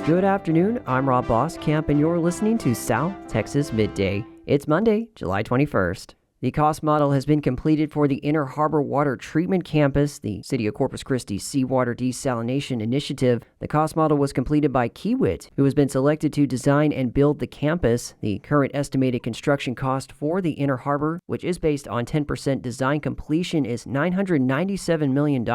Good afternoon, I'm Rob Boskamp, and you're listening to South Texas Midday. It's Monday, July 21st. The cost model has been completed for the Inner Harbor Water Treatment Campus, the City of Corpus Christi Seawater Desalination Initiative. The cost model was completed by Kiewit, who has been selected to design and build the campus. The current estimated construction cost for the Inner Harbor, which is based on 10% design completion, is $997 million.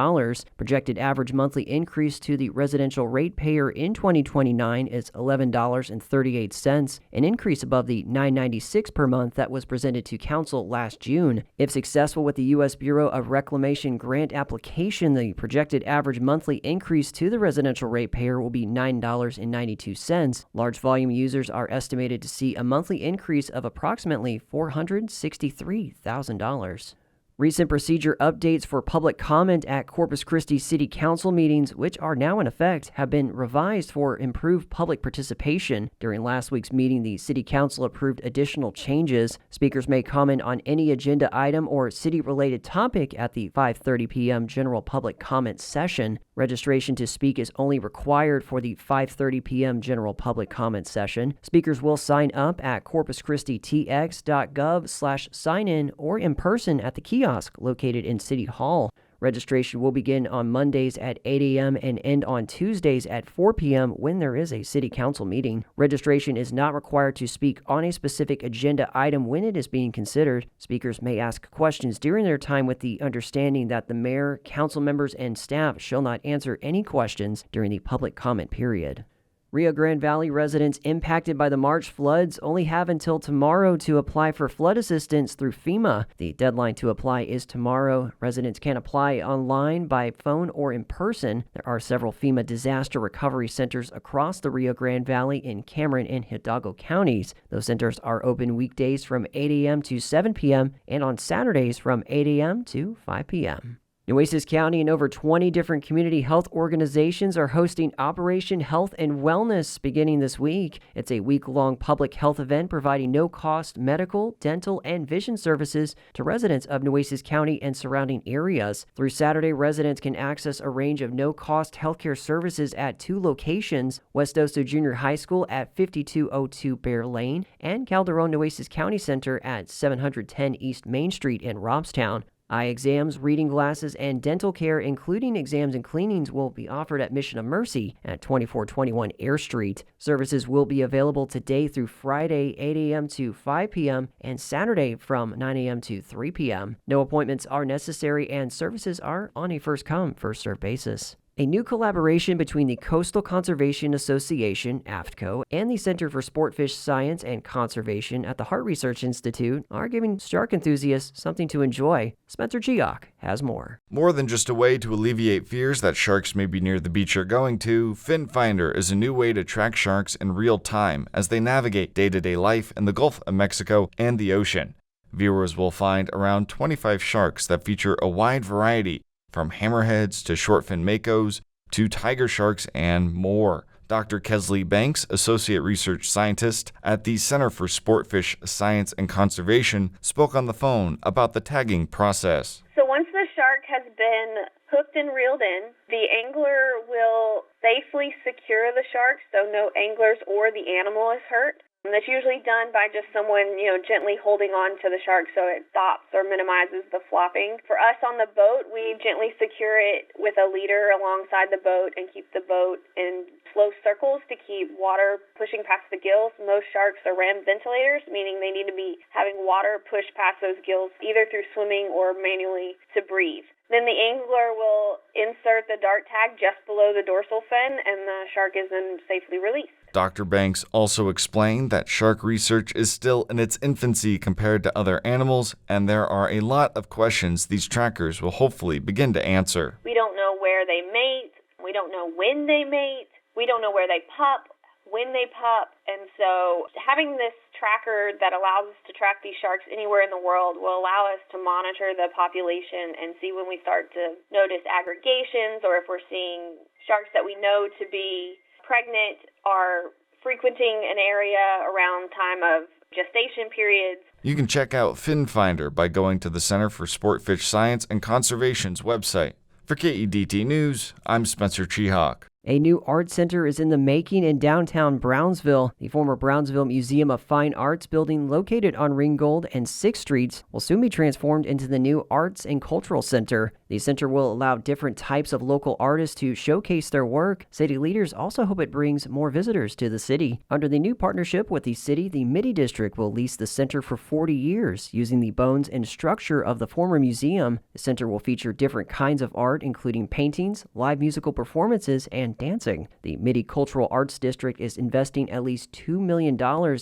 Projected average monthly increase to the residential ratepayer in 2029 is $11.38, an increase above the $9.96 per month that was presented to Council last June. If successful with the U.S. Bureau of Reclamation grant application, the projected average monthly increase to the residential ratepayer will be $9.92. Large volume users are estimated to see a monthly increase of approximately $463,000. Recent procedure updates for public comment at Corpus Christi City Council meetings, which are now in effect, have been revised for improved public participation. During last week's meeting, the City Council approved additional changes. Speakers may comment on any agenda item or city-related topic at the 5:30 p.m. general public comment session. Registration to speak is only required for the 5:30 p.m. general public comment session. Speakers will sign up at corpuschristitx.gov/sign-in or in person at the kiosk located in City Hall. Registration will begin on Mondays at 8 a.m. and end on Tuesdays at 4 p.m. when there is a City Council meeting. Registration is not required to speak on a specific agenda item when it is being considered. Speakers may ask questions during their time with the understanding that the mayor, council members, and staff shall not answer any questions during the public comment period. Rio Grande Valley residents impacted by the March floods only have until tomorrow to apply for flood assistance through FEMA. The deadline to apply is tomorrow. Residents can apply online, by phone, or in person. There are several FEMA disaster recovery centers across the Rio Grande Valley in Cameron and Hidalgo counties. Those centers are open weekdays from 8 a.m. to 7 p.m. and on Saturdays from 8 a.m. to 5 p.m. Nueces County and over 20 different community health organizations are hosting Operation Health and Wellness beginning this week. It's a week-long public health event providing no-cost medical, dental, and vision services to residents of Nueces County and surrounding areas. Through Saturday, residents can access a range of no-cost healthcare services at two locations: West Oso Junior High School at 5202 Bear Lane and Calderon Nueces County Center at 710 East Main Street in Robstown. Eye exams, reading glasses, and dental care, including exams and cleanings, will be offered at Mission of Mercy at 2421 Air Street. Services will be available today through Friday, 8 a.m. to 5 p.m., and Saturday from 9 a.m. to 3 p.m. No appointments are necessary, and services are on a first-come, first-served basis. A new collaboration between the Coastal Conservation Association, AFTCO, and the Center for Sportfish Science and Conservation at the Heart Research Institute are giving shark enthusiasts something to enjoy. Spencer Chioc has more. More than just a way to alleviate fears that sharks may be near the beach you're going to, Fin Finder is a new way to track sharks in real time as they navigate day-to-day life in the Gulf of Mexico and the ocean. Viewers will find around 25 sharks that feature a wide variety, from hammerheads to shortfin makos to tiger sharks and more. Dr. Kesley Banks, Associate Research Scientist at the Center for Sportfish Science and Conservation, spoke on the phone about the tagging process. So once the shark has been hooked and reeled in, the angler will safely secure the shark so no anglers or the animal is hurt. And that's usually done by just someone, gently holding on to the shark so it stops or minimizes the flopping. For us on the boat, we gently secure it with a leader alongside the boat and keep the boat in slow circles to keep water pushing past the gills. Most sharks are ram ventilators, meaning they need to be having water push past those gills either through swimming or manually to breathe. Then the angler will insert the dart tag just below the dorsal fin, and the shark is then safely released. Dr. Banks also explained that shark research is still in its infancy compared to other animals, and there are a lot of questions these trackers will hopefully begin to answer. We don't know where they mate. We don't know when they mate. We don't know where they pup, when they pup. And so having this tracker that allows us to track these sharks anywhere in the world will allow us to monitor the population and see when we start to notice aggregations, or if we're seeing sharks that we know to be pregnant are frequenting an area around time of gestation periods. You can check out Fin Finder by going to the Center for Sportfish Science and Conservation's website. For KEDT News, I'm Spencer Chioc. A new art center is in the making in downtown Brownsville. The former Brownsville Museum of Fine Arts building located on Ringgold and 6th Streets will soon be transformed into the new Arts and Cultural Center. The center will allow different types of local artists to showcase their work. City leaders also hope it brings more visitors to the city. Under the new partnership with the city, the Midday District will lease the center for 40 years, using the bones and structure of the former museum. The center will feature different kinds of art, including paintings, live musical performances, and dancing. The Midday Cultural Arts District is investing at least $2 million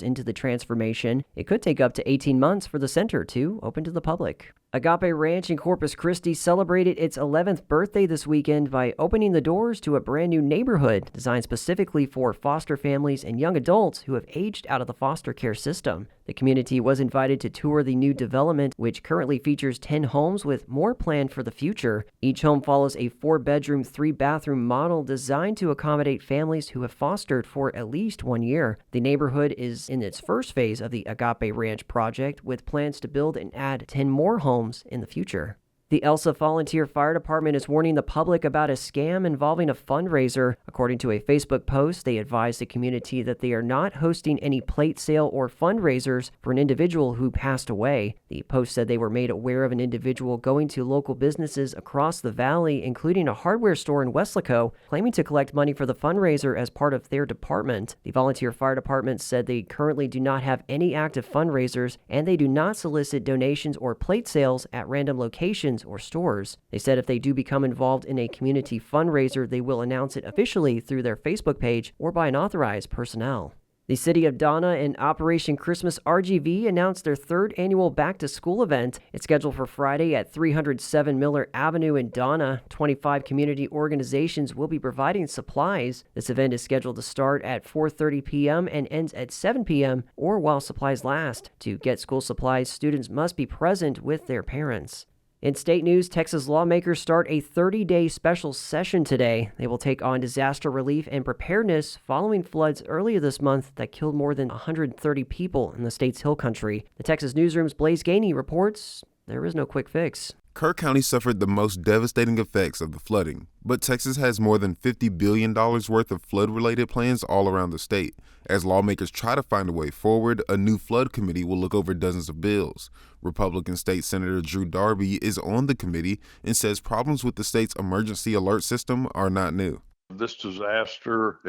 into the transformation. It could take up to 18 months for the center to open to the public. Agape Ranch in Corpus Christi celebrated its 11th birthday this weekend by opening the doors to a brand new neighborhood designed specifically for foster families and young adults who have aged out of the foster care system. The community was invited to tour the new development, which currently features 10 homes with more planned for the future. Each home follows a 4-bedroom, 3-bathroom model designed to accommodate families who have fostered for at least 1 year. The neighborhood is in its first phase of the Agape Ranch project, with plans to build and add 10 more homes in the future. The Elsa Volunteer Fire Department is warning the public about a scam involving a fundraiser. According to a Facebook post, they advised the community that they are not hosting any plate sale or fundraisers for an individual who passed away. The post said they were made aware of an individual going to local businesses across the valley, including a hardware store in Weslaco, claiming to collect money for the fundraiser as part of their department. The Volunteer Fire Department said they currently do not have any active fundraisers, and they do not solicit donations or plate sales at random locations or stores. They said if they do become involved in a community fundraiser, they will announce it officially through their Facebook page or by an authorized personnel. The City of Donna and Operation Christmas RGV announced their 3rd annual back-to-school event. It's scheduled for Friday at 307 Miller Avenue in Donna. 25 community organizations will be providing supplies. This event is scheduled to start at 4:30 p.m. and ends at 7 p.m. or while supplies last. To get school supplies, students must be present with their parents. In state news, Texas lawmakers start a 30-day special session today. They will take on disaster relief and preparedness following floods earlier this month that killed more than 130 people in the state's hill country. The Texas Newsroom's Blaze Gainey reports there is no quick fix. Kerr County suffered the most devastating effects of the flooding, but Texas has more than $50 billion worth of flood-related plans all around the state. As lawmakers try to find a way forward, a new flood committee will look over dozens of bills. Republican State Senator Drew Darby is on the committee and says problems with the state's emergency alert system are not new. This disaster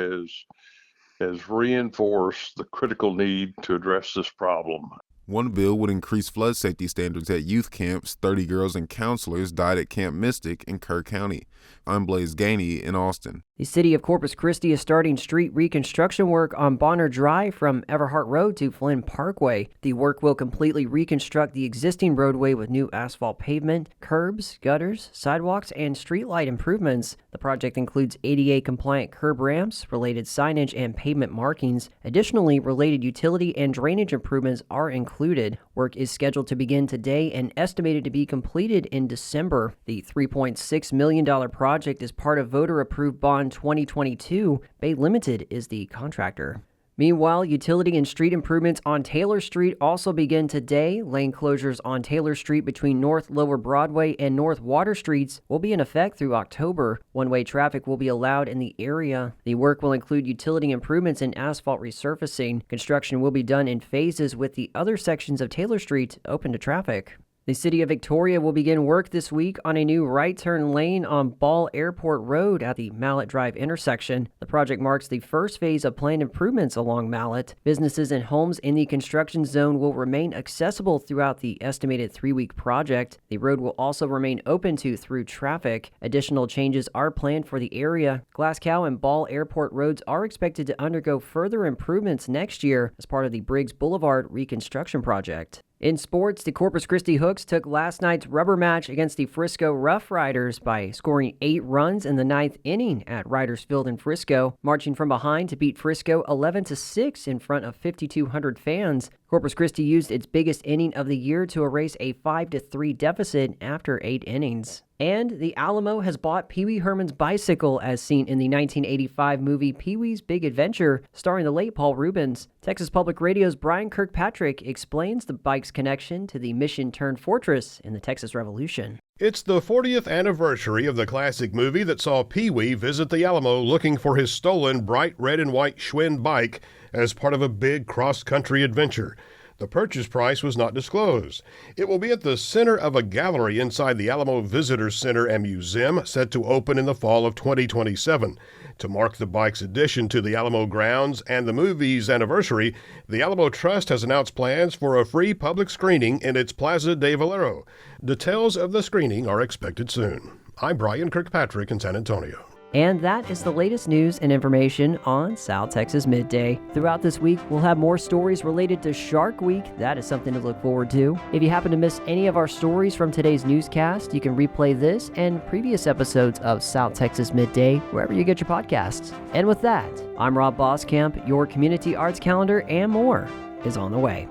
has reinforced the critical need to address this problem. One bill would increase flood safety standards at youth camps. 30 girls and counselors died at Camp Mystic in Kerr County. I'm Blaze Gainey in Austin. The city of Corpus Christi is starting street reconstruction work on Bonner Drive from Everhart Road to Flynn Parkway. The work will completely reconstruct the existing roadway with new asphalt pavement, curbs, gutters, sidewalks, and streetlight improvements. The project includes ADA-compliant curb ramps, related signage, and pavement markings. Additionally, related utility and drainage improvements are included. Work is scheduled to begin today and estimated to be completed in December. The $3.6 million project is part of voter-approved Bond 2022. Bay Limited is the contractor. Meanwhile, utility and street improvements on Taylor Street also begin today. Lane closures on Taylor Street between North Lower Broadway and North Water Streets will be in effect through October. One-way traffic will be allowed in the area. The work will include utility improvements and asphalt resurfacing. Construction will be done in phases with the other sections of Taylor Street open to traffic. The City of Victoria will begin work this week on a new right-turn lane on Ball Airport Road at the Mallet Drive intersection. The project marks the first phase of planned improvements along Mallet. Businesses and homes in the construction zone will remain accessible throughout the estimated 3-week project. The road will also remain open to through traffic. Additional changes are planned for the area. Glasgow and Ball Airport roads are expected to undergo further improvements next year as part of the Briggs Boulevard reconstruction project. In sports, the Corpus Christi Hooks took last night's rubber match against the Frisco Rough Riders by scoring 8 runs in the 9th inning at Riders Field in Frisco, marching from behind to beat Frisco 11-6 in front of 5,200 fans. Corpus Christi used its biggest inning of the year to erase a 5-3 deficit after 8 innings. And the Alamo has bought Pee Wee Herman's bicycle as seen in the 1985 movie Pee-wee's Big Adventure, starring the late Paul Reubens. Texas Public Radio's Brian Kirkpatrick explains the bike's connection to the mission-turned-fortress in the Texas Revolution. It's the 40th anniversary of the classic movie that saw Pee-wee visit the Alamo looking for his stolen bright red and white Schwinn bike as part of a big cross-country adventure. The purchase price was not disclosed. It will be at the center of a gallery inside the Alamo Visitor Center and Museum, set to open in the fall of 2027. To mark the bike's addition to the Alamo grounds and the movie's anniversary, the Alamo Trust has announced plans for a free public screening in its Plaza de Valero. Details of the screening are expected soon. I'm Brian Kirkpatrick in San Antonio. And that is the latest news and information on South Texas Midday. Throughout this week, we'll have more stories related to Shark Week. That is something to look forward to. If you happen to miss any of our stories from today's newscast, you can replay this and previous episodes of South Texas Midday wherever you get your podcasts. And with that, I'm Rob Boskamp. Your community arts calendar and more is on the way.